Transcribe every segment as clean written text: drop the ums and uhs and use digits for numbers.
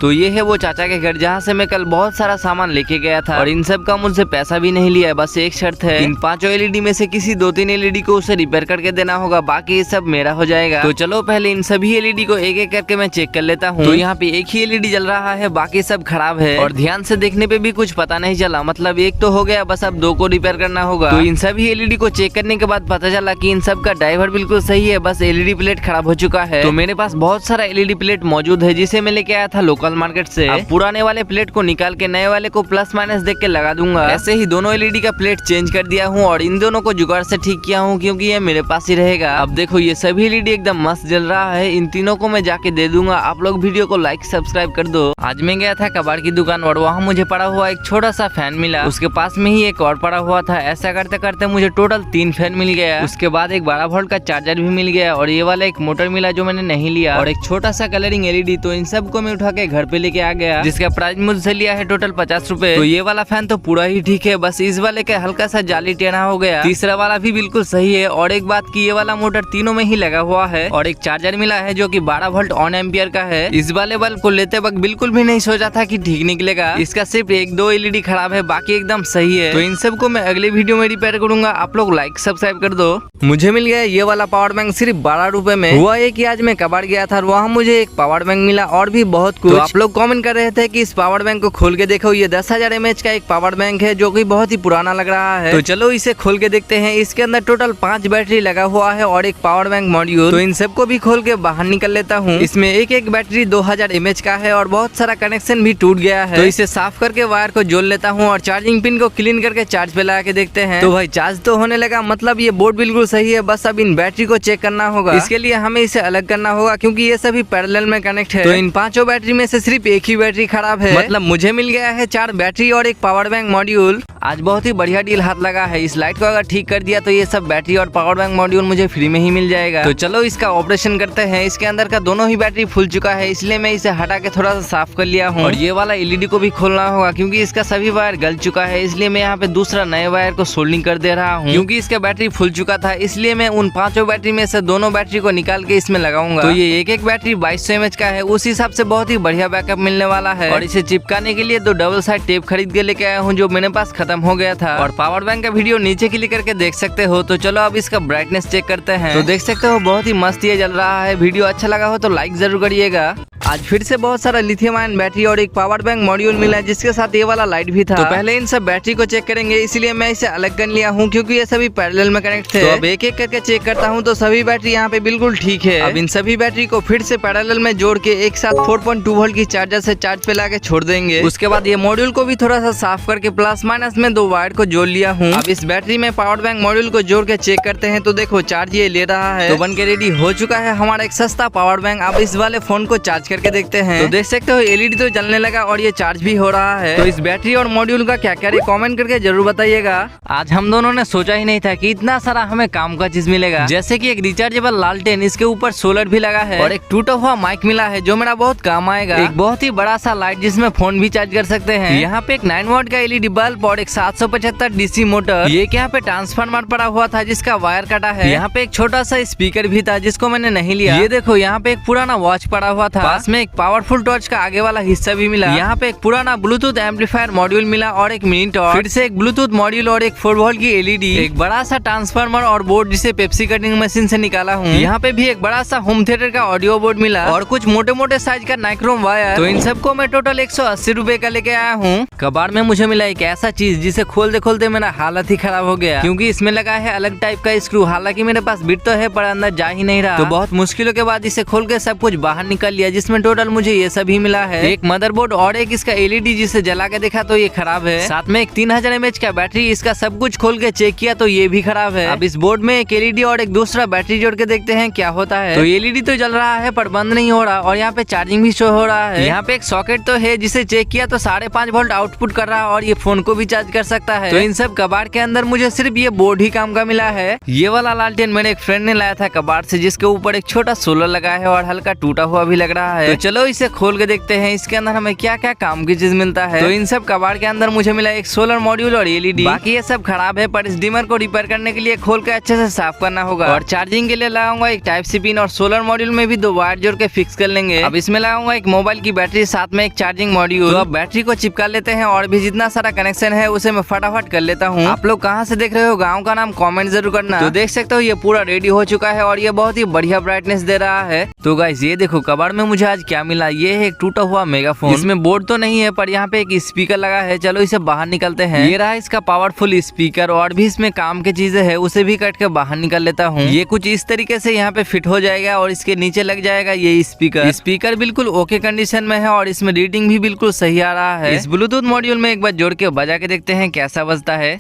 तो ये है वो चाचा के घर जहाँ से मैं कल बहुत सारा सामान लेके गया था और इन सब का मुझसे पैसा भी नहीं लिया है। बस एक शर्त है, इन 5 एलईडी में से किसी 2-3 एलईडी को उसे रिपेयर करके देना होगा, बाकी ये सब मेरा हो जाएगा। तो चलो पहले इन सभी एलईडी को एक एक करके मैं चेक कर लेता हूँ। तो यहाँ पे एक ही एलईडी जल रहा है, बाकी सब खराब है और ध्यान से देखने पे भी कुछ पता नहीं चला। मतलब एक तो हो गया, बस अब 2 को रिपेयर करना होगा। तो इन सभी एलईडी को चेक करने के बाद पता चला कि इन सब का ड्राइवर बिल्कुल सही है, बस एलईडी प्लेट खराब हो चुका है। तो मेरे पास बहुत सारा एलईडी प्लेट मौजूद है जिसे मैं लेके आया था लोकल मार्केट से। अब पुराने वाले प्लेट को निकाल के नए वाले को प्लस माइनस देख के लगा दूंगा। ऐसे ही दोनों एलईडी का प्लेट चेंज कर दिया हूँ और इन दोनों को जुगाड़ से ठीक किया हूँ क्योंकि ये मेरे पास ही रहेगा। अब देखो ये सभी एलईडी एकदम मस्त जल रहा है, इन तीनों को मैं जाके दे दूंगा। आप लोग वीडियो को लाइक सब्सक्राइब कर दो। आज मैं गया था कबाड़ की दुकान और वहाँ मुझे पड़ा हुआ एक छोटा सा फैन मिला, उसके पास में ही एक और पड़ा हुआ था। ऐसा करते करते मुझे टोटल 3 फैन मिल गया। उसके बाद एक 12 वोल्ट का चार्जर भी मिल गया और ये वाला एक मोटर मिला जो मैंने नहीं लिया और एक छोटा सा कलरिंग एलईडी। तो इन सब को मैं उठा के घर पे लेके आ गया, जिसका प्राइस मुझसे लिया है टोटल 50 रुपए। तो ये वाला फैन तो पूरा ही ठीक है, बस इस वाले का हल्का सा जाली टेढ़ा हो गया। तीसरा वाला भी बिल्कुल सही है और एक बात की ये वाला मोटर तीनों में ही लगा हुआ है और एक चार्जर मिला है जो कि 12 वोल्ट ऑन एम्पियर का है। इस वाले बल्ब को लेते वक्त बिल्कुल भी नहीं सोचा था कि ठीक निकलेगा। इसका सिर्फ 1-2 एलईडी खराब है, बाकी एकदम सही है। तो इन सब को मैं अगले वीडियो में रिपेयर करूंगा। आप लोग लाइक सब्सक्राइब कर दो। मुझे मिल गया ये वाला पावर बैंक सिर्फ 12 रुपए में। हुआ है कि आज मैं कबाड़ गया था और वहाँ मुझे एक पावर बैंक मिला और भी बहुत कुछ। तो आप लोग कमेंट कर रहे थे कि इस पावर बैंक को खोल के देखो, ये 10,000 mAh का एक पावर बैंक है जो कि बहुत ही पुराना लग रहा है। तो चलो इसे खोल के देखते हैं। इसके अंदर टोटल 5 बैटरी लगा हुआ है और एक पावर बैंक मॉड्यूल। तो इन सबको भी खोल के बाहर निकल लेता हूँ। इसमें एक बैटरी 2000 mAh का है और बहुत सारा कनेक्शन भी टूट गया है। तो इसे साफ करके वायर को जोड़ लेता हूँ और चार्जिंग पिन को क्लीन करके चार्ज पे लगा के देखते हैं। तो भाई चार्ज तो होने लगा, मतलब ये बोर्ड बिल्कुल सही है। बस अब इन बैटरी को चेक करना होगा। इसके लिए हमें इसे अलग करना होगा क्योंकि ये सभी पैरेलल में कनेक्ट है। तो इन 5 बैटरी में से सिर्फ एक ही बैटरी खराब है। मतलब मुझे मिल गया है 4 बैटरी और एक पावर बैंक मॉड्यूल। आज बहुत ही बढ़िया डील हाथ लगा है। इस लाइट को अगर ठीक कर दिया तो ये सब बैटरी और पावर बैंक मॉड्यूल मुझे फ्री में ही मिल जाएगा। तो चलो इसका ऑपरेशन करते हैं। इसके अंदर का दोनों ही बैटरी फूल चुका है, इसलिए मैं इसे हटा के थोड़ा सा साफ कर लिया हूँ। और ये वाला एलईडी को भी खोलना होगा क्योंकि इसका सभी वायर गल चुका है, इसलिए मैं यहाँ पे दूसरा नए वायर को सोल्डिंग कर दे रहा हूँ। क्योंकि इसका बैटरी फूल चुका था, इसलिए मैं उन 5 बैटरी में से दोनों बैटरी को निकाल के इसमें लगाऊंगा। तो ये एक बैटरी 2200 mAh का है, उस हिसाब से बहुत ही बढ़िया बैकअप मिलने वाला है। और इसे चिपकाने के लिए 2 डबल साइड टेप खरीद के लेके आया हूँ जो मेरे पास खत्म हो गया था। और पावर बैंक का वीडियो नीचे क्लिक करके देख सकते हो। तो चलो अब इसका ब्राइटनेस चेक करते हैं। तो देख सकते हो बहुत ही मस्त ये जल रहा है। वीडियो अच्छा लगा हो तो लाइक जरूर करिएगा। आज फिर से बहुत सारा लिथियम आयन बैटरी और एक पावर बैंक मॉड्यूल मिला है जिसके साथ ये वाला लाइट भी था। तो पहले इन सब बैटरी को चेक करेंगे, इसलिए मैं इसे अलग कर लिया हूँ क्योंकि ये सभी पैरेलल में कनेक्ट थे। तो अब एक एक करके चेक करता हूँ तो सभी बैटरी यहाँ पे बिल्कुल ठीक है। अब इन सभी बैटरी को फिर से पैरेलल में जोड़ के एक साथ 4.2 वोल्ट की चार्जर से चार्ज पे लाके छोड़ देंगे। उसके बाद ये मॉड्यूल को भी थोड़ा सा साफ करके प्लस माइनस में 2 वायर को जोड़ लिया हूँ। अब इस बैटरी में पावर बैंक मॉड्यूल को जोड़ के चेक करते हैं। तो देखो चार्ज ये ले रहा है। तो बन के रेडी हो चुका है हमारा एक सस्ता पावर बैंक। अब इस वाले फोन को चार्ज करके देखते हैं। तो देख सकते हो एलईडी तो जलने लगा और ये चार्ज भी हो रहा है। तो इस बैटरी और मॉड्यूल का क्या क्या है कमेंट करके जरूर बताइएगा। आज हम दोनों ने सोचा ही नहीं था कि इतना सारा हमें काम का चीज मिलेगा, जैसे कि एक रिचार्जेबल लालटेन, इसके ऊपर सोलर भी लगा है और एक टूटा हुआ माइक मिला है जो मेरा बहुत काम आएगा। एक बहुत ही बड़ा सा लाइट जिसमें फोन भी चार्ज कर सकते हैं। यहाँ पे एक 9 वोल्ट का एलईडी बल्ब और एक 775 डीसी मोटर। ये यहाँ पे ट्रांसफार्मर पड़ा हुआ था जिसका वायर कटा है। यहाँ पे एक छोटा सा स्पीकर भी था जिसको मैंने नहीं लिया। ये देखो यहाँ पे एक पुराना वॉच पड़ा हुआ था, पास में एक पावरफुल टॉर्च का आगे वाला हिस्सा भी मिला। यहाँ पे एक पुराना ब्लूटूथ एम्पलीफायर मॉड्यूल मिला और एक मिनी टॉर्च, फिर से एक ब्लूटूथ मॉड्यूल और एक 4 वोल्ट की एलईडी, एक बड़ा सा ट्रांसफार्मर और बोर्ड जिसे पेप्सी कटिंग मशीन से निकाला हूँ। यहाँ पे भी एक बड़ा सा होम थिएटर का ऑडियो बोर्ड मिला और कुछ मोटे मोटे साइज का नाइक्रोम वायर। तो इन सबको मैं टोटल 180 रुपए का लेके आया हूँ। कबाड़ में मुझे मिला एक ऐसा चीज जिसे खोलते खोलते मेरा हालत ही खराब हो गया क्योंकि इसमें लगा है अलग टाइप का स्क्रू। हालांकि मेरे पास बिट तो है पर अंदर जा ही नहीं रहा। तो बहुत मुश्किलों के बाद इसे खोल के सब कुछ बाहर निकल लिया, जिसमें टोटल मुझे ये सभी मिला है। एक मदरबोर्ड और एक इसका एलईडी जिसे जला के देखा तो ये खराब है। साथ में एक 3000 mAh का बैटरी। इसका सब कुछ खोल के चेक किया तो ये भी खराब है। अब इस बोर्ड में एक एलईडी और एक दूसरा बैटरी जोड़ के देखते हैं क्या होता है। तो एलईडी तो जल रहा है पर बंद नहीं हो रहा और यहाँ पे चार्जिंग भी शो हो रहा है। यहाँ पे एक सॉकेट तो है जिसे चेक किया तो 5.5 वोल्ट आउटपुट कर रहा है और ये फोन को भी चार्ज कर सकता है। तो इन सब कबाड़ के अंदर मुझे सिर्फ ये बोर्ड ही काम का मिला है। ये वाला लालटेन मेरे एक फ्रेंड ने लाया था कबाड़ से, जिसके ऊपर एक छोटा सोलर लगा है और हल्का टूटा हुआ भी लग रहा है। तो चलो इसे खोल के देखते हैं इसके अंदर हमें क्या क्या काम की चीज मिलता है। तो इन सब कबाड़ के अंदर मुझे मिला एक सोलर मॉड्यूल और एलईडी। बाकी ये सब खराब है, पर इस डिमर को रिपेयर करने के लिए खोल के अच्छे से साफ करना होगा। और चार्जिंग के लिए लगाऊंगा एक टाइप सी पिन और सोलर मॉड्यूल में भी 2 वायर जोड़ के फिक्स कर लेंगे। अब इसमें लगाऊंगा एक मोबाइल की बैटरी, साथ में एक चार्जिंग मॉड्यूल। तो अब बैटरी को चिपका लेते हैं और भी जितना सारा कनेक्शन है उसे मैं फटाफट कर लेता हूँ। आप लोग कहाँ से देख रहे हो, गाँव का नाम कॉमेंट जरूर करना। तो देख सकते हो ये पूरा रेडी हो चुका है और ये बहुत ही बढ़िया ब्राइटनेस दे रहा है। तो गाइस ये देखो कबाड़ में मुझे आज क्या मिला, ये है एक टूटा हुआ मेगाफोन। इसमें बोर्ड तो नहीं है पर यहाँ पे एक स्पीकर लगा है। चलो इसे बाहर निकलते हैं। ये रहा इसका पावरफुल स्पीकर और भी इसमें काम की चीजें है, उसे भी कट के बाहर निकल लेता हूँ। ये कुछ इस तरीके से यहाँ पे फिट हो जाएगा और इसके नीचे लग जाएगा ये स्पीकर। स्पीकर बिल्कुल ओके कंडीशन में है और इसमें रीडिंग भी बिल्कुल सही आ रहा है। इस ब्लूटूथ मॉड्यूल में एक बार जोड़ के बजा के देखते हैं कैसा बजता है।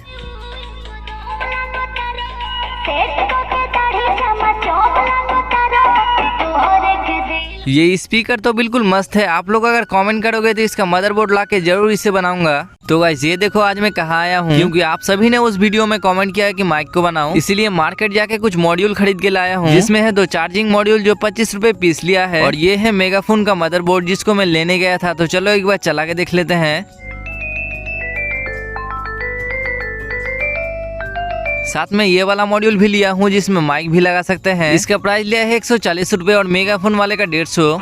ये स्पीकर तो बिल्कुल मस्त है। आप लोग अगर कमेंट करोगे तो इसका मदरबोर्ड लाके जरूर इसे बनाऊंगा। तो गाइस ये देखो आज मैं कहाँ आया हूँ, क्योंकि आप सभी ने उस वीडियो में कमेंट किया है कि माइक को बनाऊं, इसीलिए मार्केट जाके कुछ मॉड्यूल खरीद के लाया हूँ। जिसमें है 2 चार्जिंग मॉड्यूल जो 25 रुपए पीस लिया है, और ये है मेगाफोन का मदरबोर्ड जिसको मैं लेने गया था। तो चलो एक बार चला के देख लेते हैं। साथ में ये वाला मॉड्यूल भी लिया हूँ जिसमें माइक भी लगा सकते हैं। इसका प्राइस लिया है 140 रुपए और मेगाफोन वाले का 150।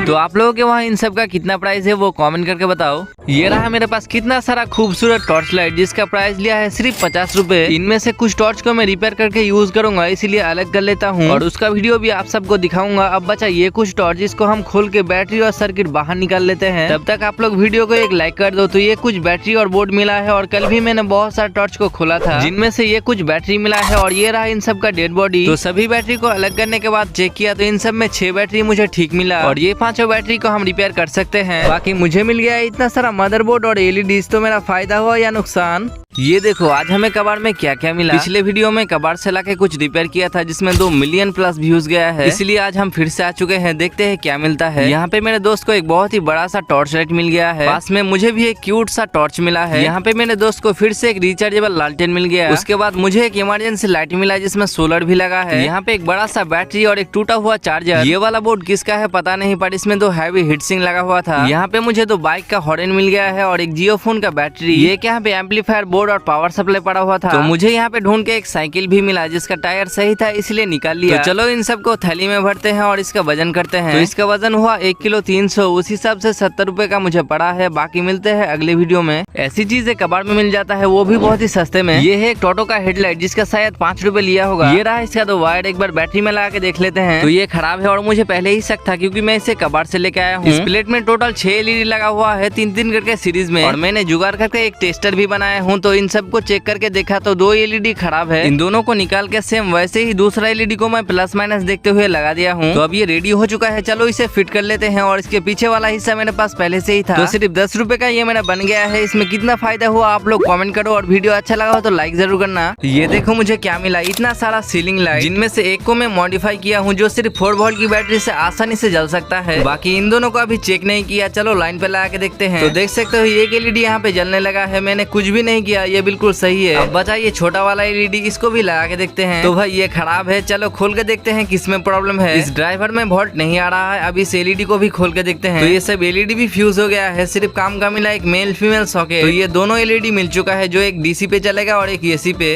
तो आप लोगों के वहाँ इन सब का कितना प्राइस है वो कमेंट करके बताओ। ये रहा मेरे पास कितना सारा खूबसूरत टॉर्च लाइट जिसका प्राइस लिया है सिर्फ 50 रुपए। इनमें से कुछ टॉर्च को मैं रिपेयर करके यूज करूंगा, इसीलिए अलग कर लेता हूँ और उसका वीडियो भी आप सबको दिखाऊंगा। अब बचा ये कुछ टॉर्च जिसको हम खोल के बैटरी और सर्किट बाहर निकाल लेते हैं। तब तक आप लोग वीडियो को एक लाइक कर दो। तो ये कुछ बैटरी और बोर्ड मिला है और कल भी मैंने बहुत सारे टॉर्च को खोला था जिनमें से ये कुछ बैटरी मिला है और ये रहा इन सब का डेड बॉडी। तो सभी बैटरी को अलग करने के बाद चेक किया तो इन सब में 6 बैटरी मुझे ठीक मिला और ये 5 बैटरी को हम रिपेयर कर सकते हैं। बाकी मुझे मिल गया इतना सारा मदरबोर्ड और एलईडीज। तो मेरा फायदा हुआ या नुकसान? ये देखो आज हमें कबाड़ में क्या क्या मिला। पिछले वीडियो में कबाड़ से लाके कुछ रिपेयर किया था जिसमें 2 मिलियन प्लस व्यूज गया है, इसलिए आज हम फिर से आ चुके हैं। देखते हैं क्या मिलता है। यहाँ पे मेरे दोस्त को एक बहुत ही बड़ा सा टॉर्च लाइट मिल गया है। पास में मुझे भी एक क्यूट सा टॉर्च मिला है। यहाँ पे मेरे दोस्त को फिर से एक रिचार्जेबल लालटेन मिल गया। उसके बाद मुझे एक इमरजेंसी लाइट मिला जिसमें सोलर भी लगा है। यहाँ पे एक बड़ा सा बैटरी और एक टूटा हुआ चार्जर। ये वाला बोर्ड किसका है पता नहीं, पर इसमें 2 हैवी हीट सिंक लगा हुआ था। यहाँ पे मुझे 2 बाइक का हॉर्न मिल गया है और एक जियो फोन का बैटरी। ये क्या पे एम्पलीफायर बोर्ड और पावर सप्लाई पड़ा हुआ था। तो मुझे यहाँ पे ढूंढ के एक साइकिल भी मिला जिसका टायर सही था, इसलिए निकाल लिया। तो चलो इन सब को थैली में भरते हैं और इसका वजन करते हैं। तो इसका वजन हुआ 1 किलो 300, उस हिसाब से 70 रुपए का मुझे पड़ा है। बाकी मिलते हैं अगले वीडियो में। ऐसी चीजें कबाड़ में मिल जाता है, वो भी बहुत ही सस्ते में। ये है एक टोटो का हेडलाइट जिसका शायद 5 रुपए लिया होगा। ये रहा इसका 2 वायर, एक बार बैटरी में लगा के देख लेते हैं। तो ये खराब है और मुझे पहले ही शक था क्योंकि मैं इसे कबाड़ से लेके आया हूँ। इस प्लेट में टोटल 6 एलईडी लगा हुआ है 3-3 करके सीरीज में, और मैंने जुगाड़ करके एक टेस्टर भी बनाया हूँ। तो इन सबको चेक करके देखा तो 2 एलईडी खराब है। इन दोनों को निकाल के सेम वैसे ही दूसरा एलईडी को मैं प्लस माइनस देखते हुए लगा दिया हूँ। तो अब ये रेडी हो चुका है। चलो इसे फिट कर लेते हैं। और इसके पीछे वाला हिस्सा मेरे पास पहले से ही था, तो सिर्फ 10 रुपए का ये मेरा बन गया है। इसमें कितना फायदा हुआ आप लोग कमेंट करो, और वीडियो अच्छा लगा हो तो लाइक जरूर करना। ये देखो मुझे क्या मिला, इतना सारा सीलिंग लाइट, जिनमें से एक को मैं मॉडिफाई किया हूँ जो सिर्फ 4 वोल्ट की बैटरी से आसानी से जल सकता है। बाकी इन दोनों को अभी चेक नहीं किया। चलो लाइन पे लगा के देखते हैं। तो देख सकते हो एक एलईडी यहाँ पे जलने लगा है, मैंने कुछ भी नहीं किया, ये बिल्कुल सही है। अब बचा ये छोटा वाला एलईडी, इसको भी लगा के देखते हैं। तो भाई ये खराब है, चलो खोल के देखते हैं किसमें प्रॉब्लम है। इस ड्राइवर में वोल्ट नहीं आ रहा है। अब इस एलईडी को भी खोल के देखते हैं। तो ये सब एलईडी भी फ्यूज हो गया है, सिर्फ काम का मिला एक मेल फीमेल सॉकेट। तो ये दोनों एलईडी मिल चुका है, जो एक डीसी पे चलेगा और एक एसी पे।